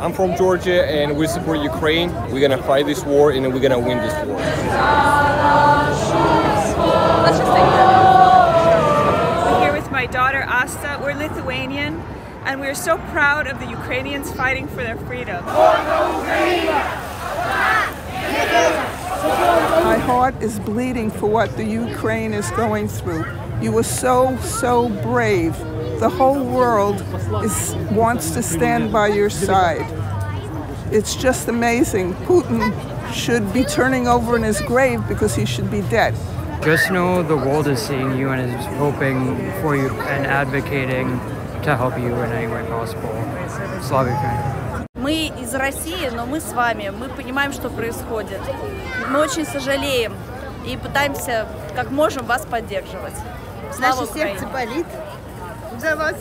I'm from Georgia and we support Ukraine. We're gonna fight this war and we're gonna win this war. We're here with my daughter Asta. We're Lithuanian and we're so proud of the Ukrainians fighting for their freedom. My heart is bleeding for what the Ukraine is going through. You were so brave. The whole world wants to stand by your side. It's just amazing. Putin should be turning over in his grave because he should be dead. Just know the world is seeing you and is hoping for you and advocating to help you in any way possible. Slava Ukraine. Мы из России, но мы с вами, мы понимаем, что происходит. Мы очень сожалеем и пытаемся, как можем, вас поддерживать. Наше сердце болит за вас.